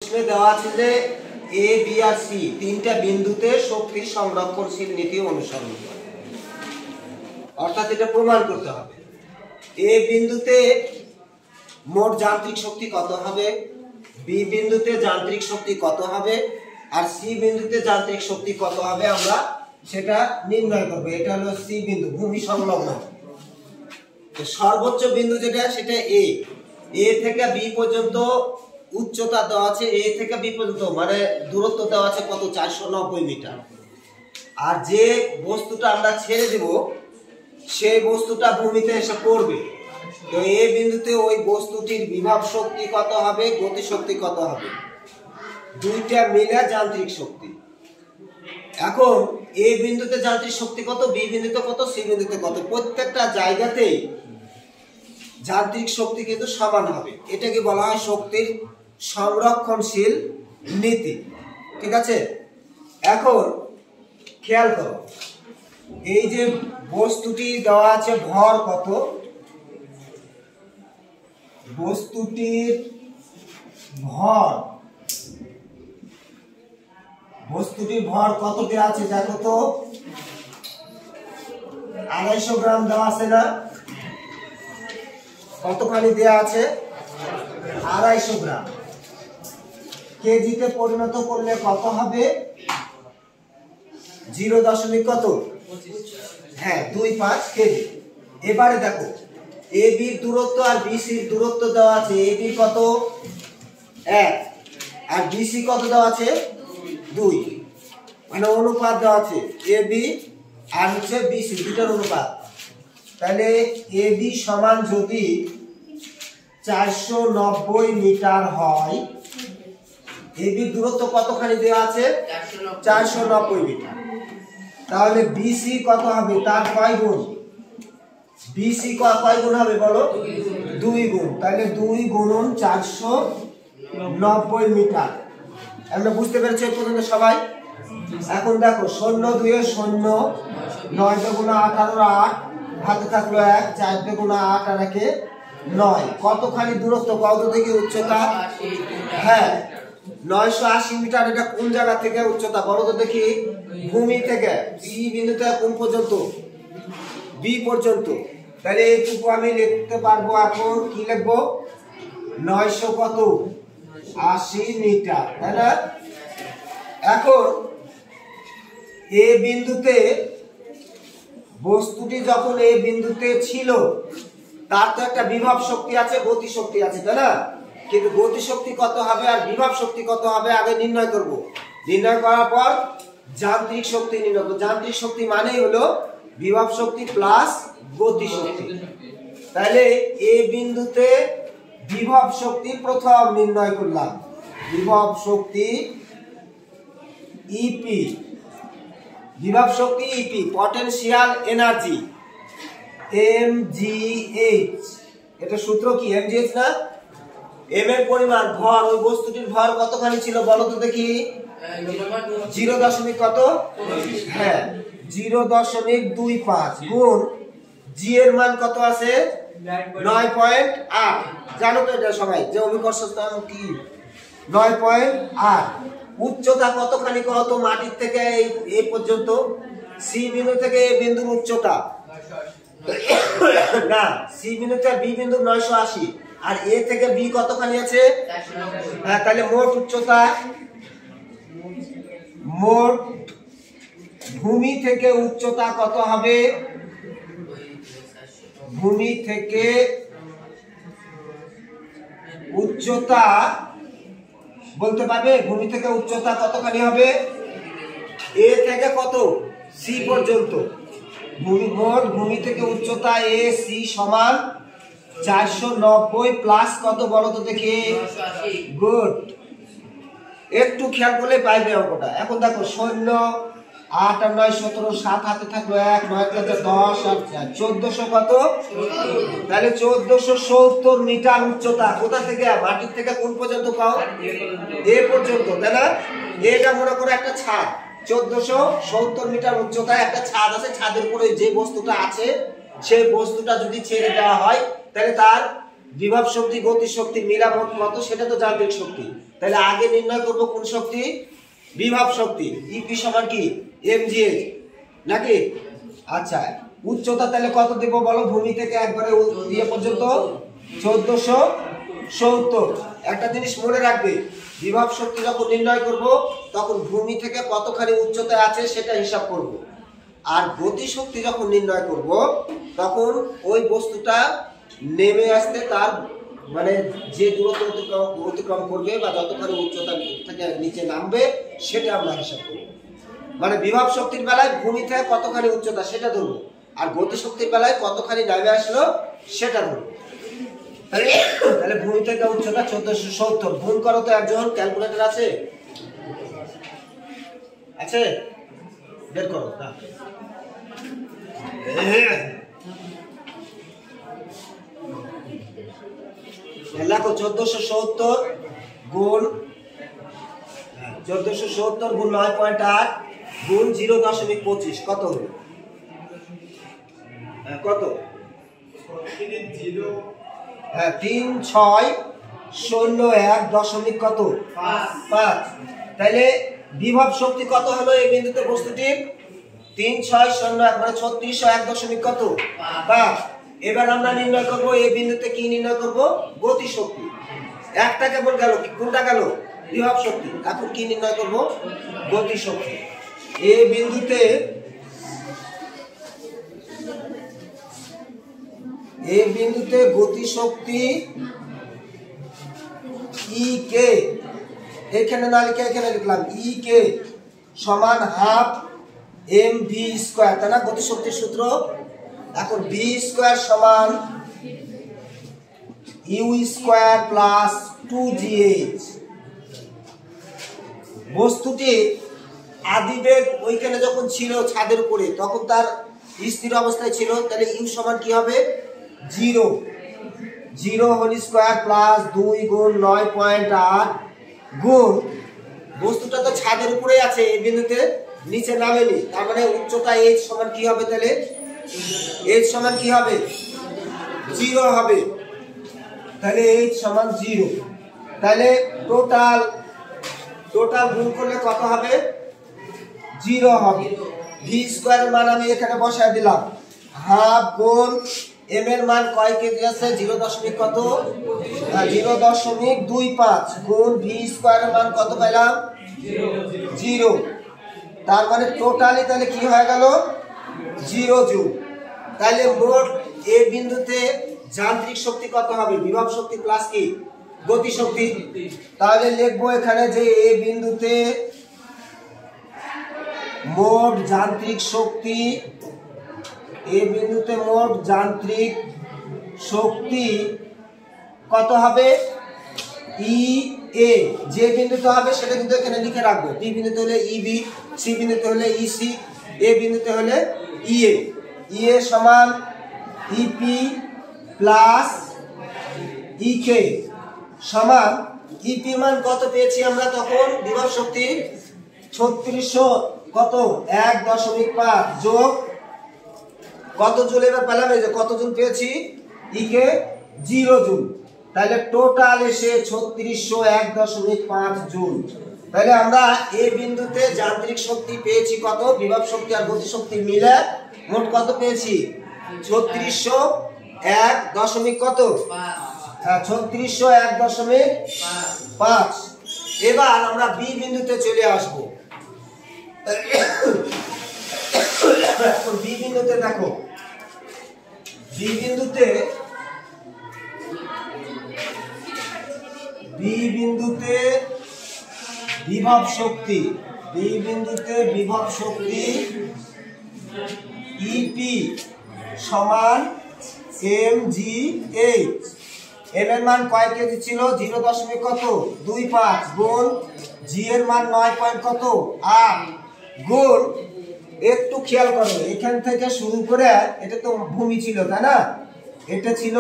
প্রশ্নে দেওয়া আছে যে এ বি আর সি তিনটা বিন্দুতে শক্তি সংরক্ষণশীল নীতি অনুসরণ করে, অর্থাৎ এটা প্রমাণ করতে হবে। এ বিন্দুতে মোট যান্ত্রিক শক্তি কত হবে, বি বিন্দুতে যান্ত্রিক শক্তি কত হবে, আর সি বিন্দুতে যান্ত্রিক শক্তি কত হবে, আমরা সেটা নির্ণয় করব। এটা হলো সি বিন্দু, ভূমি সংলগ্ন। তো সর্বোচ্চ বিন্দু যেটা সেটা এ, এ থেকে বি পর্যন্ত উচ্চতা দেওয়া আছে, এ থেকে বি পর্যন্ত মানে দূরত্ব দেওয়া আছে কত, 490 মিটার। আর যে বস্তুটা আমরা ছেড়ে দেব সেই বস্তুটা ভূমিতে এসে পড়বে। তো এ বিন্দুতে ওই বস্তুটির বিভব শক্তি কত হবে, গতি শক্তি কত হবে, দুইটা মিলে যান্ত্রিক শক্তি। এখন এ বিন্দুতে যান্ত্রিক শক্তি কত, বি বিন্দুতে কত, সি বিন্দুতে কত, প্রত্যেকটা জায়গাতেই যান্ত্রিক শক্তি কিন্তু সমান হবে। এটাকে বলা হয় শক্তির সংরক্ষণশীল নীতি। ঠিক আছে, এখন খেয়াল করো, এই যে বস্তুটি দেওয়া আছে ভর কত, বস্তুটির ভর, বস্তুটির ভর কত দেওয়া আছে দেখো তো, 250 গ্রাম দেওয়া আছে না, কতখানি দেওয়া আছে, 250 গ্রাম। কেজিতে পরিণত করলে কত হবে, 0. কত, হ্যাঁ 25 কেজি। এবারে দেখো এ বির দূরত্ব আর বিসির দূরত্ব দেওয়া আছে, এ বি কত 1 আর বিসি কত দেওয়া আছে 2, মানে অনুপাত দেওয়া আছে এ বি আর হচ্ছে বিসি দুটার অনুপাত। তাহলে এ বি সমান যদি 490 মিটার হয়, এ বির দূরত্ব কতখানি দেওয়া আছে 490 মিটার, তাহলে বিসি কত হবে, তার কয় গুণ, বিসি কয় গুণ হবে বলো, 2 গুণ। তাহলে 2 গুণন 490 মিটার। আমরা বুঝতে পেরেছি পর্যন্ত সবাই? এখন দেখো 0 2 0, 9 2 18 8, হাতে থাকলো 1, 4 2 8 আর 1 9, কতখানি দূরত্ব কত থেকে উচ্চতা, হ্যাঁ 980 মিটার। এটা কোন জায়গা থেকে উচ্চতা বলো তো দেখি, ভূমি থেকে সি বিন্দুতে কোন পর্যন্ত, বি পর্যন্ত। তাহলে এইটুকু আমি লিখতে পারবো, এখন কি লিখবো, 980 মিটার, তাই না? এখন এ বিন্দুতে বস্তুটি যখন এই বিন্দুতে ছিল তার তো একটা বিভব শক্তি আছে, গতি শক্তি আছে, তাই না? কিন্তু গতি শক্তি কত হবে আর বিভব শক্তি কত হবে আগে নির্ণয় করব। নির্ণয় করার পর যান্ত্রিক শক্তি নির্ণয় করব। যান্ত্রিক শক্তি মানেই হলো বিভব শক্তি প্লাস গতি শক্তি। তাহলে এই বিন্দুতে বিভব শক্তি প্রথম নির্ণয় করলাম, বিভব শক্তি ইপি, বিভব শক্তি ইপি, পটেনশিয়াল এনার্জি mgh। এটা সূত্র কি, mgh না? m এর পরিমাণ, ভর, ওই বস্তুটির ভর কতখানি ছিল বলো তো দেখি, 0. কত, হ্যাঁ 0.25 গুণ g এর মান কত আছে 9.8। জানো তো এটা সবাই যে অভিকর্ষ ত্বরণ কি, 9.8। উচ্চতা কতখানি কত মাটির থেকে এই পর্যন্ত, সি বিন্দু থেকে এ বিন্দুর উচ্চতা না, সি বিন্দু থেকে বি বিন্দু 980 আর এ থেকে বি কতখানি আছে, হ্যাঁ তাহলে মোট উচ্চতা, মোট ভূমি থেকে উচ্চতা কত হবে, ভূমি থেকে উচ্চতা বলতে পারবে, ভূমি থেকে উচ্চতা কতখানি হবে, এ থেকে কত সি পর্যন্ত, মোট ভূমি থেকে উচ্চতা এ সি সমান 490 প্লাস কত বলো তো দেখি, গুড। একটু খেয়াল করলে পাইবে অঙ্কটা। এখন দেখো 0 8 আর 9 17, 7 হাতে থাকলো 1, 9 × 10 আর 1400 কত, তাহলে 1470 মিটার উচ্চতা। কোথা থেকে, মাটির থেকে কোন পর্যন্ত পাও, এ পর্যন্ত, তাই না? এটা মনে করো একটা ছাদ, 1470 মিটার উচ্চতায় একটা ছাদ আছে, ছাদের উপরে যে বস্তুটা আছে সেই বস্তুটা যদি ছেড়ে দেওয়া হয় তাহলে তার বিভব শক্তি গতি শক্তি মিলা মোট কত সেটা তো যান্ত্রিক শক্তি। তাহলে আগে নির্ণয় করব কোন শক্তি? বিভব শক্তি। ইপি সমান কি mgh নাকি? আচ্ছা উচ্চতা তাহলে কত দেব বলো? ভূমি থেকে একবারে ইয়ে পর্যন্ত 1470। একটা জিনিস মনে রাখবে, বিভব শক্তি যখন নির্ণয় করব তখন ভূমি থেকে কতখানি উচ্চতায় আছে সেটা হিসাব করব। আর গতি শক্তি যখন নির্ণয় করব তখন ওই বস্তুটা নেমে আসতে তার মানে যে দূরত্ব অতিক্রম করবে বা যতখানি উচ্চতা থেকে নিচে নামবে সেটা আমরা হিসাব করব। মানে বিভব শক্তির বেলায় ভূমি থেকে কতখানি উচ্চতা সেটা ধরবো, আর গতি শক্তির বেলায় কতখানি নামে আসলো সেটা ধরবো। তাহলে ভূমি থেকে উচ্চতা 1470। গুণ করো তো, একজন ক্যালকুলেটর আছে? আছে? বের করো। দেখো 1470 গুণ 1470 গুণ 9.8 গুণ 0.25 কত হলো? কত? হ্যাঁ 3601 দশমিক কত? 5। তাহলে বিভব শক্তি কত হলো এই বিন্দুতে বস্তুটির? 3601 মানে 3601 দশমিক কত? 5। এবার আমরা নির্ণয় করব এই বিন্দুতে কি নির্ণয় করব? গতি শক্তি। একটা কেবল গেল, কোনটা গেল? বিভব শক্তি। এখন কি নির্ণয় করব? গতি শক্তি। এই বিন্দুতে গতি শক্তি ই কে এখানে না লিখে এখানে লিখলাম ই কে সমান হাফ এম ভি স্কয়ার, তাই না? গতি শক্তির সূত্র। এখন ভি স্কয়ার সমান ইউ স্কয়ার প্লাস 2gh। বস্তুটি আদিবেগ ওইখানে যখন ছিল ছাদের উপরে তখন তার স্থির অবস্থায় ছিল, তাহলে ইউ সমান কি হবে? 0 হোল স্কয়ার প্লাস 2 গুণ 9.8 গুণ বস্তুটা তো ছাদের উপরে আছে, এই বিন্দুতে নিচে নামেনি, তার মানে উচ্চতা h সমান কি হবে? তাহলে h সমান কি হবে? 0 হবে। তাহলে h সমান 0। তাহলে টোটাল গুণ করলে কত হবে? 0 হবে। ভি স্কয়ারের মান আমি এখানে বসায় দিলাম, হাফ গুণ এম এর মান কয় কেজি আছে? 0. কত? 0.25 গুণ ভি স্কয়ারের মান কত পেলাম? 0। তার মানে টোটালি তাহলে কি হয়ে গেল? 0 জুল। তাহলে মোট এই বিন্দুতে যান্ত্রিক শক্তি কত হবে? বিভব শক্তি প্লাস কি গতি শক্তি। তাহলে লিখবো এখানে যে এই বিন্দুতে মোট যান্ত্রিক শক্তি, এই বিন্দুতে মোট যান্ত্রিক শক্তি কত হবে? ই এ। যে বিন্দুতে হবে সেটা কিন্তু এখানে লিখে রাখবো। বি বিন্দুতে হলে ইবি, সি বিন্দুতে হলে ইসি, এ বিন্দুতে হলে ইএ। ইএ সমান ইপি প্লাস ইকে সমান ইপি মান কত পেয়েছি আমরা তখন? বিভব শক্তি 3600 কত? 1.5 যোগ কত জুল এবার পেলাম? এই যে কত জুল পেয়েছি? ইকে 0 জুল। তাহলে টোটাল এসে 3601.5 জুল। তাহলে আমরা এই বিন্দুতে যান্ত্রিক শক্তি পেয়েছি কত? বিভব শক্তি আর গতি শক্তি মিলে মোট কত পেয়েছি? 3601 কত? 3601.5। এবার আমরা বি বিন্দুতে চলে আসব। এখন বি বিন্দুতে দেখো, বি বিন্দুতে বিভব শক্তি, বি বিন্দুতে বিভব শক্তি ইপি সমান mgh। এম এর মান কয় কেজি ছিল? 0. কত? 25 গুণ জি এর মান 9 কত? 8 গুণ, একটু খেয়াল করো এখান থেকে শুরু করে এটা তো ভূমি ছিল তাই না? এটা ছিল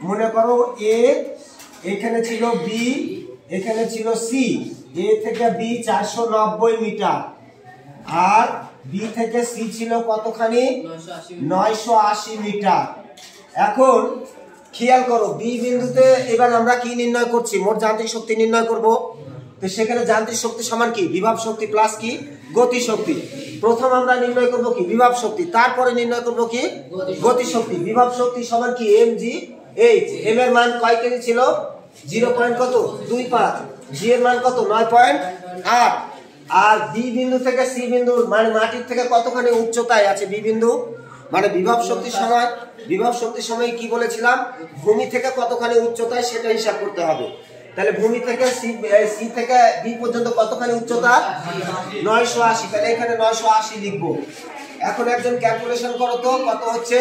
মনে করো এ, এখানে ছিল বি, এখানে ছিল সি। এ থেকে বি 490 মিটার আর বি থেকে সি ছিল কতখানি? 980 মিটার। এখন খেয়াল করো বি বিন্দুতে এবার আমরা কি নির্ণয় করছি, মোট যান্ত্রিক শক্তি নির্ণয় করব। তো সেখানে যান্ত্রিক শক্তি সমান কি, বিভব শক্তি প্লাস কি, গতি শক্তি। প্রথম আমরা নির্ণয় করব কি, বিভব শক্তি, তারপরে নির্ণয় করব কি, গতি শক্তি। বিভব শক্তি সমান কি, এম জি এইচ। এম এর মান কয় কেজি ছিল, 0.25। জি এর মান কত, 9.8। আর বি বিন্দু থেকে সি বিন্দুর মানে মাটির থেকে কতখানি উচ্চতায় আছে বি বিন্দু, মানে বিভব শক্তির সময়, বিভব শক্তির সময় কি বলেছিলাম, ভূমি থেকে কতখানি উচ্চতায় সেটা হিসাব করতে হবে। তাহলে ভূমি থেকে সি থেকে বি পর্যন্ত কতখানি উচ্চতা, 980। তাহলে এখানে 980 লিখবো। এখন একজন ক্যালকুলেশন করো তো, কত হচ্ছে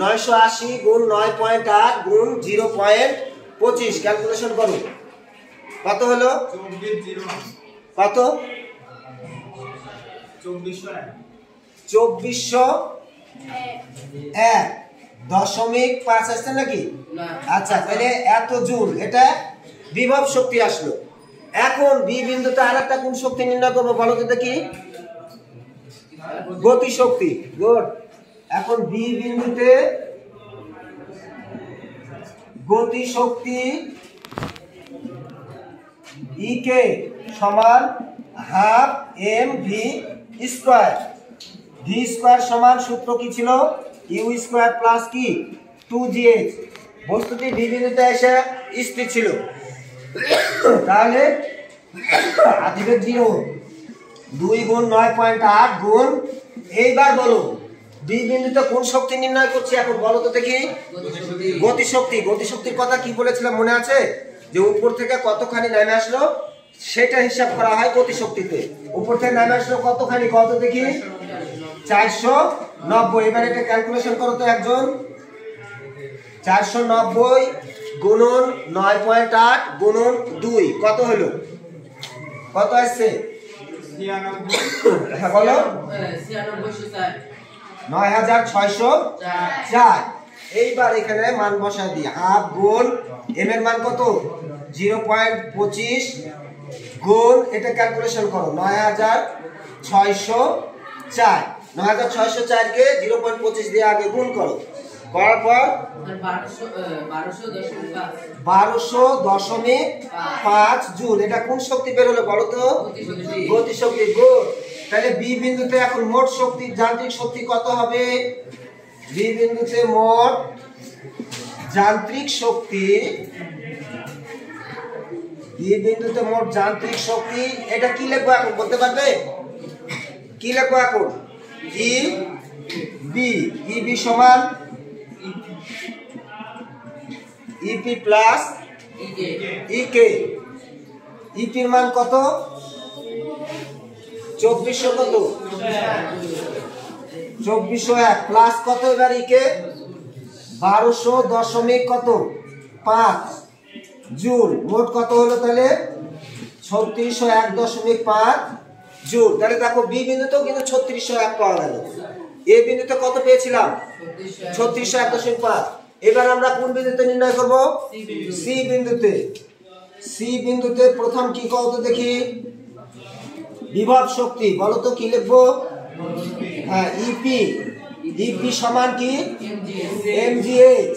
980 গুণ 9.8 গুণ 0.25। ক্যালকুলেশন করো, কত হলো, কত, 2401.5 আসছে নাকি? আচ্ছা, তাহলে এত জুল এটা বিভব শক্তি আসলো। এখন বি বিন্দুতে আরেকটা কোন শক্তি নির্ণয় করবো বলো তো দেখি, গতি শক্তি। গুড। এখন বি বিন্দুতে গতি শক্তি ই কে সমান half M V square. V square সমান সূত্র কি ছিল, ইউ স্কোয়ার প্লাস কি 2gh। বস্তুটি বি বিন্দুতে এসে স্থির ছিল, তাহলে আদিবেগ 0। 2 গুণ 9.8 গুণ, এইবার বলো বি বিন্দুতে কোন শক্তি নির্ণয় করছি এখন বলো তো দেখি, গতি শক্তি। গতি শক্তির কথা কি বলেছিলাম মনে আছে, যে উপর থেকে কতখানি নেমে আসলো সেটা হিসাব করা হয় গতি শক্তিতে। উপর থেকে নেমে আসলো কতখানি, কত দেখি, 490। এবার এটা ক্যালকুলেশন করো তো একজন, 490 গুণন 9.8 গুণন 2 কত হলো, কত আসছে, হ্যাঁ বলো, 9604। এইবার এখানে মান বসায় দিই, হাফ গুণ এম এর মান কত, 0.25 গুণ, এটা ক্যালকুলেশন করো 9604। 9604 কে 0.25 দিয়ে আগে গুণ করো, করার পর 1200.5 জুল। এটা কোন শক্তি বের হলো বলো তো, গতি শক্তি। গুড। তাহলে বি বিন্দুতে এখন মোট শক্তি, যান্ত্রিক শক্তি কত হবে, বি বিন্দুতে মোট যান্ত্রিক শক্তি, বি বিন্দুতে মোট যান্ত্রিক শক্তি, এটা কি লিখবো এখন বলতে পারবে, কি লিখবো এখন, ই বি। ই বি সমান ইপি প্লাস ইকে। ইপির মান কত, 2400 কত, 2401 প্লাস কত, এবার ইকে 1200.5 জুল। মোট কত হলো তাহলে 3601.5 জুল। তাহলে দেখো বি বিন্দুতেও কিন্তু 3601 পাওয়া গেল। এ বিন্দুতে কত পেয়েছিলাম, 3601.5। এবার আমরা কোন বিন্দুতে নির্ণয় করব, সি বিন্দুতে। সি বিন্দুতে প্রথম কি কত দেখি, বিভব শক্তি বলো তো কি লিখবো, হ্যাঁ ইপি। ইপি সমান কি, এমজিএইচ।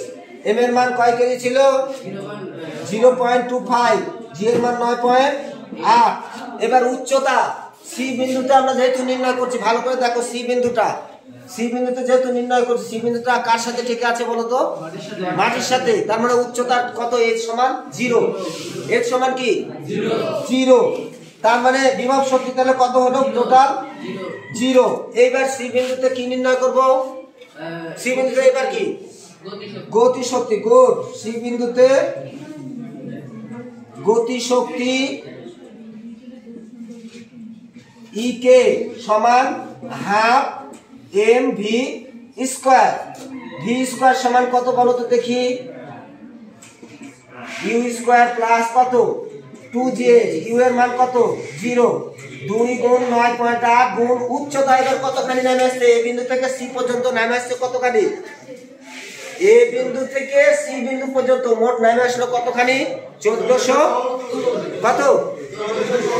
এম এর মান কয় কেজি ছিল, 0.25। জি এর মান 9.8। এবার উচ্চতা সি বিন্দুতে আমরা যেহেতু নির্ণয় করছি, ভালো করে দেখো সি বিন্দুটা, সি বিন্দুতে যেহেতু নির্ণয় করছি, সি বিন্দুটা কার সাথে ঠিক আছে বলো তো, মাটির সাথে। তার মানে উচ্চতা কত, এইচ সমান 0। এইচ সমান কি 0। তার মানে বিভব শক্তি তাহলে কত হলো, টোটাল 0। এইবার সি বিন্দুতে কি নির্ণয় করব, সি বিন্দুতে এবার কি, গতি শক্তি। গুড। সি বিন্দুতে গতি শক্তি ই কে সমান half M V square. V square সমান কত বলো তো দেখি, ইউ স্কোয়ার প্লাস কত 2gh। ইউ এর মান কত 0। 2 গুণ 9.8 গুণ উচ্চতা এবার কতখানি নেমে আসছে, এ বিন্দু থেকে সি পর্যন্ত নেমে আসছে কতখানি, এ বিন্দু থেকে সি বিন্দু পর্যন্ত মোট নেমে আসলো কতখানি, 1400 কত,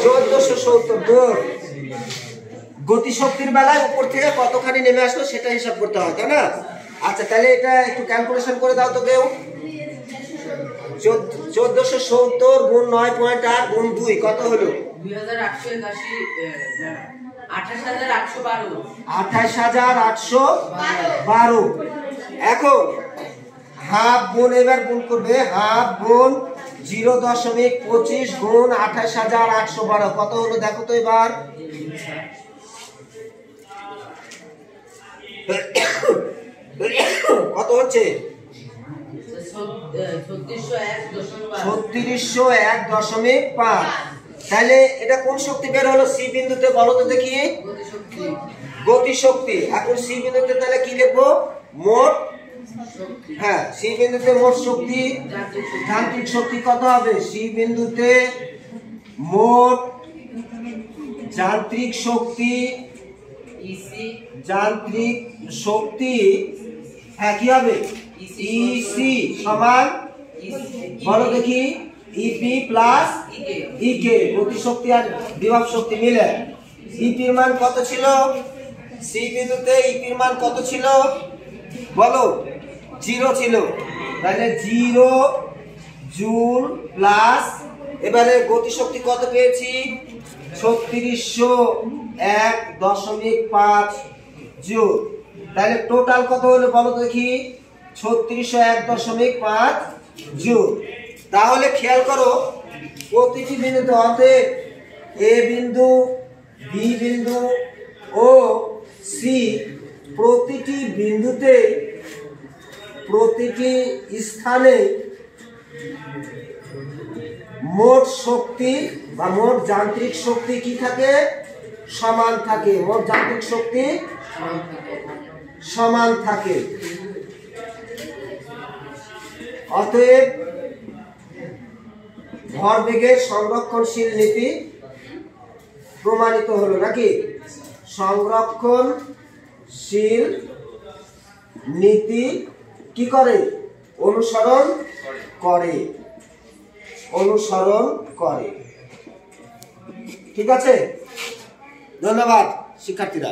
1470। গতি শক্তির বেলায় উপর থেকে কতখানি নেমে আসলো সেটা হিসাব করতে হয়, তাই না? আচ্ছা তাহলে এটা একটু ক্যালকুলেশন করে দাও তো কেউ। 1470 গুণ 9.8 গুণ 2 কত হলো? 28,812। এখন হাফ গুণ, এবার গুণ করবে, হাফ গুণ 0.25 গুণ 28,812 কত হলো দেখো তো এবার। কত হচ্ছে? 3601.5। তাহলে এটা কোন শক্তি বের হলো সি বিন্দুতে বলো তো দেখি? গতি শক্তি। এখন সি বিন্দুতে তাহলে কি লিখবো? মোট, হ্যাঁ সি বিন্দুতে মোট শক্তি, যান্ত্রিক শক্তি কত হবে? সি বিন্দুতে মোট যান্ত্রিক শক্তি, যান্ত্রিক শক্তি, হ্যাঁ কি হবে? ইসি সমান বলো দেখি ইপি প্লাস ইকে, গতি শক্তি আর বিভব শক্তি মিলে। ইপির মান কত ছিল সি বিন্দুতে? ইপির মান কত ছিল বলো? 0 ছিল। তাহলে 0 জুল প্লাস, এবারে গতি শক্তি কত পেয়েছি? 3601.5 জুল। তাহলে টোটাল কত হলো বলো দেখি? 3601.5 জুল। তাহলে খেয়াল করো প্রতিটি বিন্দুতে, অতএব এ বিন্দু, বি বিন্দু ও সি প্রতিটি বিন্দুতে, প্রতিটি স্থানে মোট শক্তি বা মোট যান্ত্রিক শক্তি কি থাকে? সমান থাকে। মোট যান্ত্রিক শক্তি সমান থাকে। অতএব ভরবেগের সংরক্ষণশীল নীতি প্রমাণিত হলো নাকি? সংরক্ষণশীল নীতি কি করে? অনুসরণ করে, অনুসরণ করে। ঠিক আছে, ধন্যবাদ শিক্ষার্থীরা।